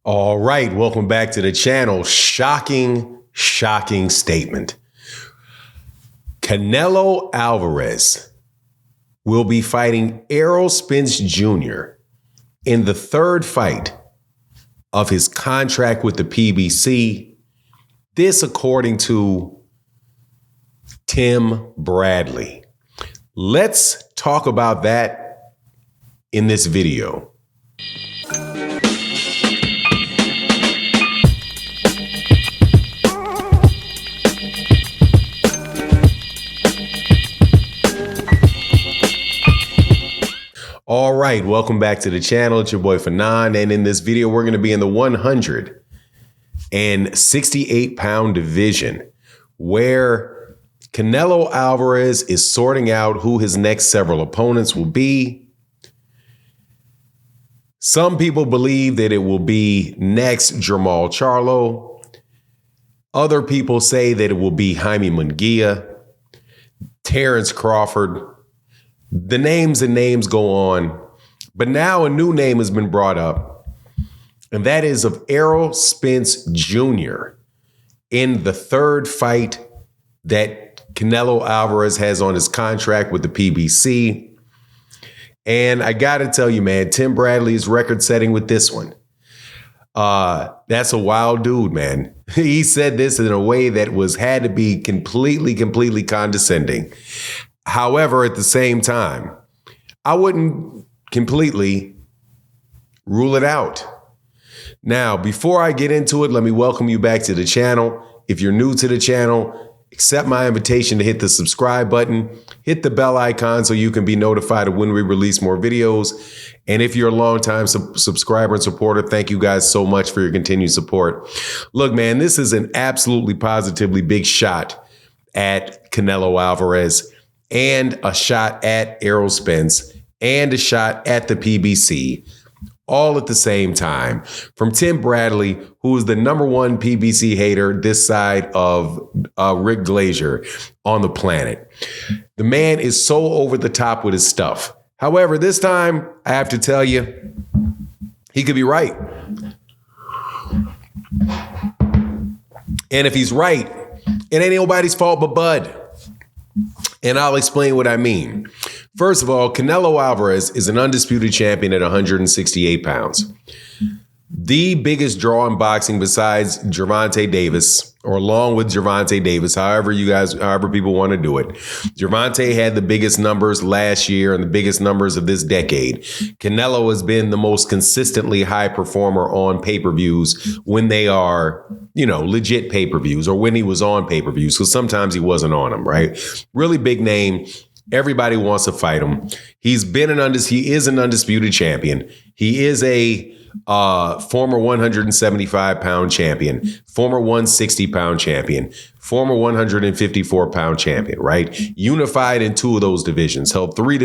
All right, welcome back to the channel. Shocking statement. Canelo Alvarez will be fighting Errol Spence Jr. in the third fight of his contract with the PBC. This according to Tim Bradley. Let's talk about that in this video. All right, welcome back to the channel. It's your boy Fanon, and in this video, we're going to be in the 168-pound division, where Canelo Alvarez is sorting out who his next several opponents will be. Some people believe that it will be next Jermall Charlo. Other people say that it will be Jaime Munguia, Terrence Crawford. The names go on, but now a new name has been brought up, and that is of Errol Spence Jr. in the third fight that Canelo Alvarez has on his contract with the PBC. And I got to tell you, man, Tim Bradley is record-setting with this one. That's a wild dude, man. He said this in a way that had to be completely condescending. However, at the same time, I wouldn't completely rule it out. Now, before I get into it, let me welcome you back to the channel. If you're new to the channel, accept my invitation to hit the subscribe button, hit the bell icon so you can be notified of when we release more videos. And if you're a longtime subscriber and supporter, thank you guys so much for your continued support. Look, man, this is an absolutely positively big shot at Canelo Alvarez, and a shot at Errol Spence, and a shot at the PBC, all at the same time, from Tim Bradley, who is the #1 PBC hater this side of Rick Glazier on the planet. The man is so over the top with his stuff. However, this time, I have to tell you, he could be right. And if he's right, it ain't nobody's fault but Bud. And I'll explain what I mean. First of all, Canelo Alvarez is an undisputed champion at 168 pounds. The biggest draw in boxing besides Gervonta Davis, or along with Gervonta Davis, however people want to do it. Gervonta had the biggest numbers last year and the biggest numbers of this decade. Canelo has been the most consistently high performer on pay-per-views when they are, legit pay-per-views, or when he was on pay-per-views, because sometimes he wasn't on them, right? Really big name. Everybody wants to fight him. He is an undisputed champion. He is a former 175-pound champion, former 160-pound champion, former 154-pound champion, right? Unified in 2 of those divisions, held 3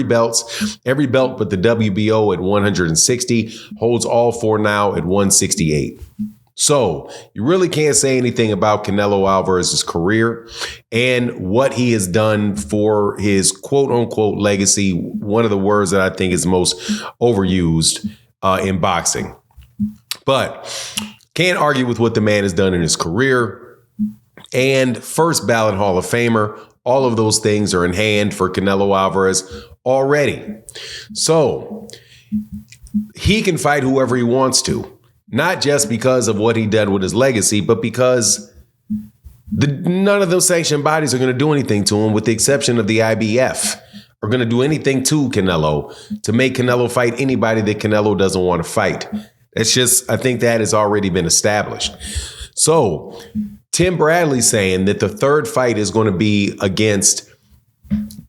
belts, every belt but the WBO at 160, holds all 4 now at 168. So you really can't say anything about Canelo Alvarez's career and what he has done for his quote unquote legacy. One of the words that I think is most overused in boxing, but can't argue with what the man has done in his career. And first ballot Hall of Famer, all of those things are in hand for Canelo Alvarez already. So he can fight whoever he wants to. Not just because of what he did with his legacy, but because none of those sanctioned bodies are going to do anything to him, with the exception of the IBF, are going to do anything to Canelo to make Canelo fight anybody that Canelo doesn't want to fight. I think that has already been established. So Tim Bradley saying that the third fight is going to be against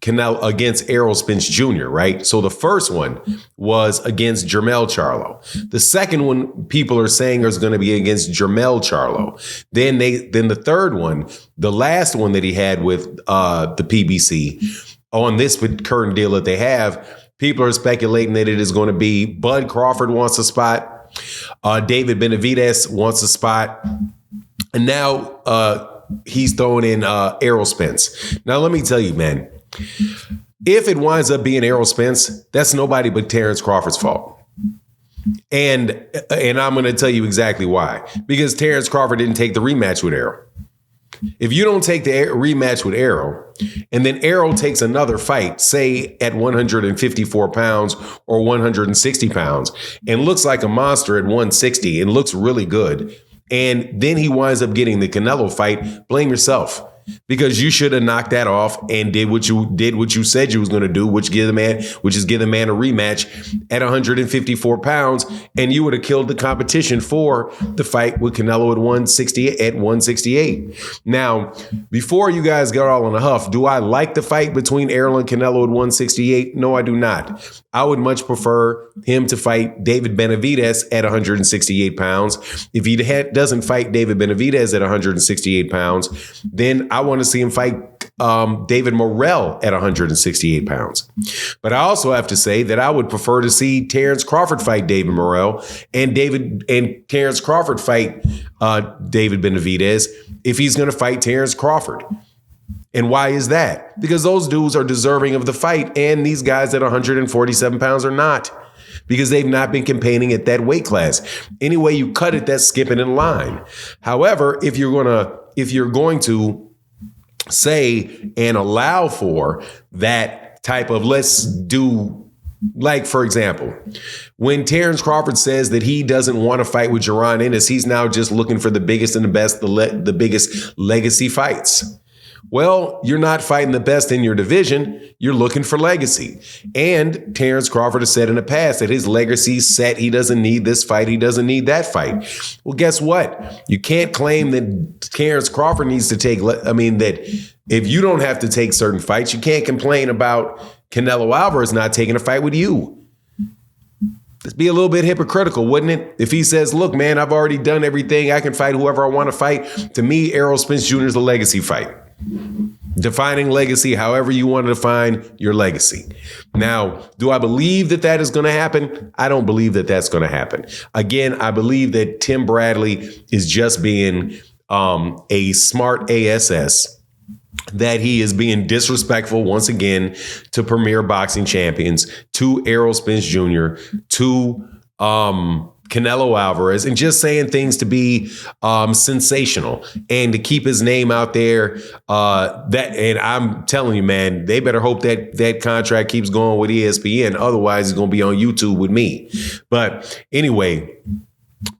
Errol Spence Jr., right? So the first one was against Jermall Charlo. The second one, people are saying, is going to be against Jermall Charlo. Then the third one, the last one that he had with the PBC on this current deal that they have, people are speculating that it is going to be Bud Crawford wants a spot, David Benavidez wants a spot, and now he's throwing in Errol Spence. Now, let me tell you, man, if it winds up being Errol Spence, that's nobody but Terrence Crawford's fault. And I'm going to tell you exactly why. Because Terrence Crawford didn't take the rematch with Errol. If you don't take the rematch with Errol, and then Errol takes another fight, say at 154 pounds or 160 pounds, and looks like a monster at 160 and looks really good, and then he winds up getting the Canelo fight, blame yourself. Because you should have knocked that off and did what you said you was going to do, which is give the man a rematch at 154 pounds, and you would have killed the competition for the fight with Canelo at 168. Now, before you guys get all in a huff, do I like the fight between Errol and Canelo at 168? No, I do not. I would much prefer him to fight David Benavidez at 168 pounds. If he doesn't fight David Benavidez at 168 pounds, then I want to see him fight David Morrell at 168 pounds. But I also have to say that I would prefer to see Terrence Crawford fight David Morrell and Terrence Crawford fight David Benavidez if he's going to fight Terrence Crawford. And why is that? Because those dudes are deserving of the fight, and these guys at 147 pounds are not. Because they've not been campaigning at that weight class. Any way you cut it, that's skipping in line. However, if you're going to say and allow for that type of, let's do, like, for example, when Terrence Crawford says that he doesn't want to fight with Jaron Ennis, he's now just looking for the biggest and the best, the biggest legacy fights. Well, you're not fighting the best in your division. You're looking for legacy. And Terrence Crawford has said in the past that his legacy's set. He doesn't need this fight. He doesn't need that fight. Well, guess what? You can't claim that Terrence Crawford needs to take, that if you don't have to take certain fights, you can't complain about Canelo Alvarez not taking a fight with you. Let's be a little bit hypocritical, wouldn't it? If he says, look, man, I've already done everything. I can fight whoever I want to fight. To me, Errol Spence Jr. is a legacy fight. Defining legacy, however you want to define your legacy. Now, do I believe that that is going to happen? I don't believe that that's going to happen. Again, I believe that Tim Bradley is just being a smart ASS, that he is being disrespectful once again to premier boxing champions, to Errol Spence Jr., to Canelo Alvarez, and just saying things to be sensational and to keep his name out there. And I'm telling you, man, they better hope that that contract keeps going with ESPN. Otherwise, he's going to be on YouTube with me. But anyway,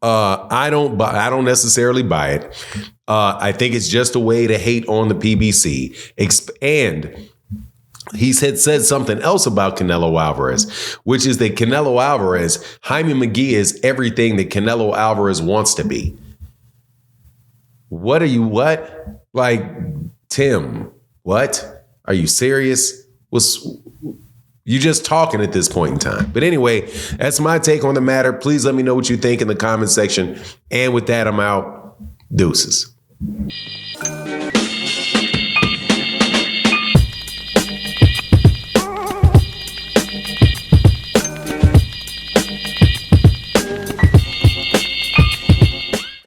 I don't necessarily buy it. I think it's just a way to hate on the PBC. And he said something else about Canelo Alvarez, which is that Canelo Alvarez, Jaime McGee is everything that Canelo Alvarez wants to be. What? Like, Tim, what? Are you serious? You just talking at this point in time. But anyway, that's my take on the matter. Please let me know what you think in the comment section. And with that, I'm out. Deuces.